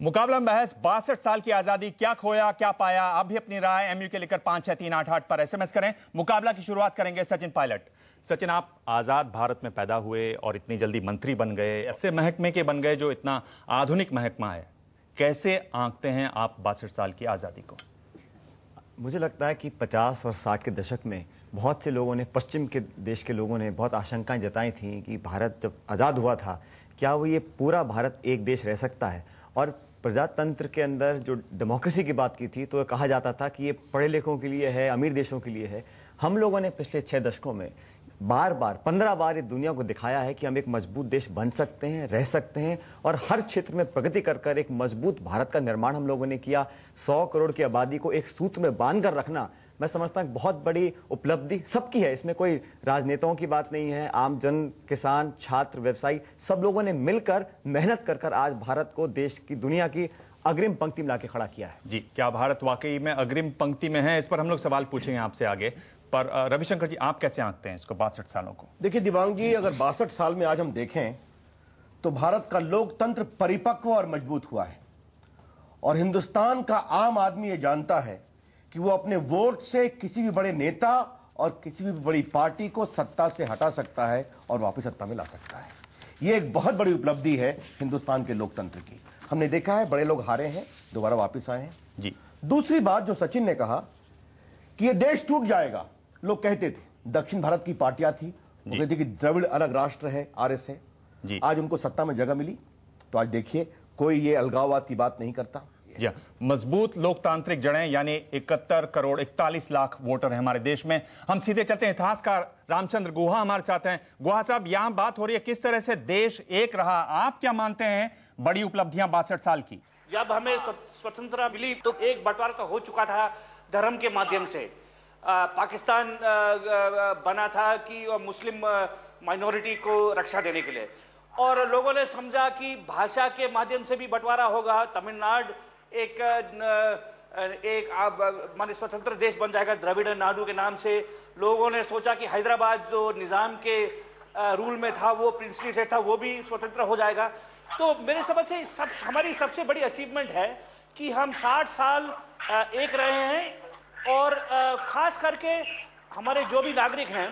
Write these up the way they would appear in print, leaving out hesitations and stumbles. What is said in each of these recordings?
मुकाबला में बहस 62 साल की आजादी, क्या खोया क्या पाया। आप भी अपनी राय एमयू के लेकर 563888 पर एसएमएस करें। मुकाबला की शुरुआत करेंगे सचिन पायलट। सचिन, आप आजाद भारत में पैदा हुए और इतनी जल्दी मंत्री बन गए, ऐसे महकमे के बन गए जो इतना आधुनिक महकमा है। कैसे आंकते हैं आप 62 साल की आजादी को? मुझे लगता है कि 50 और 60 के दशक में बहुत से लोगों ने, पश्चिम के देश के लोगों ने बहुत आशंकाएं जताई थी कि भारत जब आज़ाद हुआ था, क्या वो ये पूरा भारत एक देश रह सकता है। और प्रजातंत्र के अंदर जो डेमोक्रेसी की बात की थी, तो ये कहा जाता था कि ये पढ़े लिखों के लिए है, अमीर देशों के लिए है। हम लोगों ने पिछले 6 दशकों में बार बार 15 बार ये दुनिया को दिखाया है कि हम एक मजबूत देश बन सकते हैं, रह सकते हैं, और हर क्षेत्र में प्रगति कर कर एक मजबूत भारत का निर्माण हम लोगों ने किया। 100 करोड़ की आबादी को एक सूत्र में बांध कर रखना, मैं समझता हूँ बहुत बड़ी उपलब्धि सबकी है। इसमें कोई राजनेताओं की बात नहीं है। आम जन, किसान, छात्र, व्यवसायी, सब लोगों ने मिलकर मेहनत कर कर आज भारत को देश की, दुनिया की अग्रिम पंक्ति में लाके खड़ा किया है। जी, क्या भारत वाकई में अग्रिम पंक्ति में है? इस पर हम लोग सवाल पूछेंगे आपसे आगे। पर रविशंकर जी, आप कैसे आंकते हैं इसको 62 सालों को? देखिए दिवांग जी, अगर 62 साल में आज हम देखें तो भारत का लोकतंत्र परिपक्व और मजबूत हुआ है, और हिंदुस्तान का आम आदमी ये जानता है कि वो अपने वोट से किसी भी बड़े नेता और किसी भी बड़ी पार्टी को सत्ता से हटा सकता है और वापस सत्ता में ला सकता है। ये एक बहुत बड़ी उपलब्धि है हिंदुस्तान के लोकतंत्र की। हमने देखा है बड़े लोग हारे हैं, दोबारा वापस आए हैं। जी। दूसरी बात जो सचिन ने कहा कि ये देश टूट जाएगा, लोग कहते थे, दक्षिण भारत की पार्टियां थी, वो कहती कि द्रविड़ अलग राष्ट्र है, आरएस है। आज उनको सत्ता में जगह मिली, तो आज देखिए कोई ये अलगाववाद की बात नहीं करता। मजबूत लोकतांत्रिक जड़ें, यानी 71 करोड़ 41 लाख वोटर हैं हमारे देश में। हम सीधे चलते हैं, इतिहासकार रामचंद्र गुहा हमारे साथ हैं। गुहा साहब, यहां बात हो रही है किस तरह से देश एक रहा। आप क्या मानते हैं बड़ी उपलब्धियां 62 साल की? जब हमें स्वतंत्रता मिली तो एक बंटवारा तो हो चुका था धर्म के माध्यम से। पाकिस्तान बना था कि मुस्लिम माइनॉरिटी को रक्षा देने के लिए, और लोगों ने समझा कि भाषा के माध्यम से भी बंटवारा होगा। तमिलनाडु एक माने स्वतंत्र देश बन जाएगा द्रविड़ नाडु के नाम से। लोगों ने सोचा कि हैदराबाद जो निजाम के रूल में था, वो प्रिंसली स्टेट था, वो भी स्वतंत्र हो जाएगा। तो मेरे समझ से हमारी सबसे बड़ी अचीवमेंट है कि हम 60 साल एक रहे हैं, और खास करके हमारे जो भी नागरिक हैं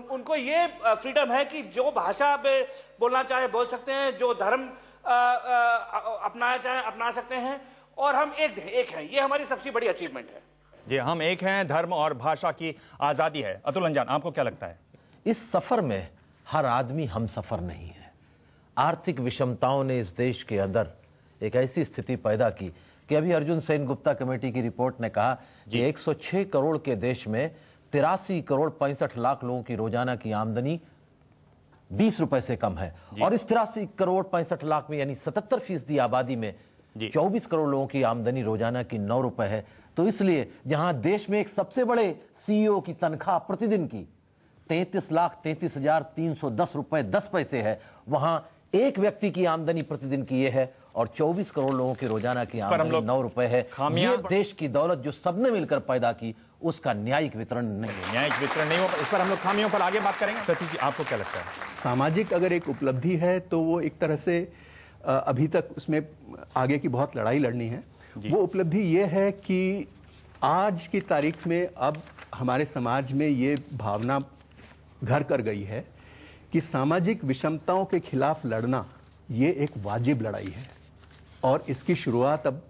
उनको ये फ्रीडम है कि जो भाषा पे बोलना चाहे बोल सकते हैं, जो धर्म अपनाया चाहे अपना सकते हैं, और हम एक हैं। ये हमारी सबसे बड़ी अचीवमेंट है। जी, हम एक हैं, धर्म और भाषा की आजादी है। अतुल अंजान, आपको क्या लगता है? इस सफर में हर आदमी हम सफर नहीं है। आर्थिक विषमताओं ने इस देश के अंदर एक ऐसी स्थिति पैदा की कि अभी अर्जुन सेन गुप्ता कमेटी की रिपोर्ट ने कहा कि 106 करोड़ के देश में 83 करोड़ 65 लाख लोगों की रोजाना की आमदनी 20 रुपए से कम है, और इस 83 करोड़ 65 लाख में, यानी 77% आबादी में 24 करोड़ लोगों की आमदनी रोजाना की 9 रुपए है। तो इसलिए जहां देश में एक सबसे बड़े सीईओ की तनख्वाह प्रतिदिन की 33,33,310 रुपए 10 पैसे है, वहां एक व्यक्ति की आमदनी प्रतिदिन की यह है, और 24 करोड़ लोगों की रोजाना की आमदनी 9 रुपए है। ये देश की दौलत जो सबने मिलकर पैदा की, उसका न्यायिक वितरण नहीं है। न्यायिक वितरण नहीं हो। इस पर हम लोग खामियों पर आगे बात करेंगे। सतीश जी, आपको क्या लगता है? सामाजिक अगर एक उपलब्धि है तो वो एक तरह से अभी तक उसमें आगे की बहुत लड़ाई लड़नी है। वो उपलब्धि ये है कि आज की तारीख में अब हमारे समाज में ये भावना घर कर गई है कि सामाजिक विषमताओं के खिलाफ लड़ना ये एक वाजिब लड़ाई है, और इसकी शुरुआत अब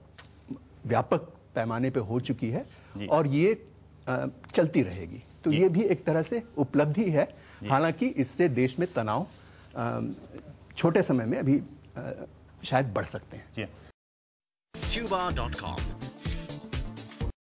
व्यापक पैमाने पे हो चुकी है, और ये चलती रहेगी। तो ये भी एक तरह से उपलब्धि है। हालांकि इससे देश में तनाव छोटे समय में अभी शायद बढ़ सकते हैं। Tuba.com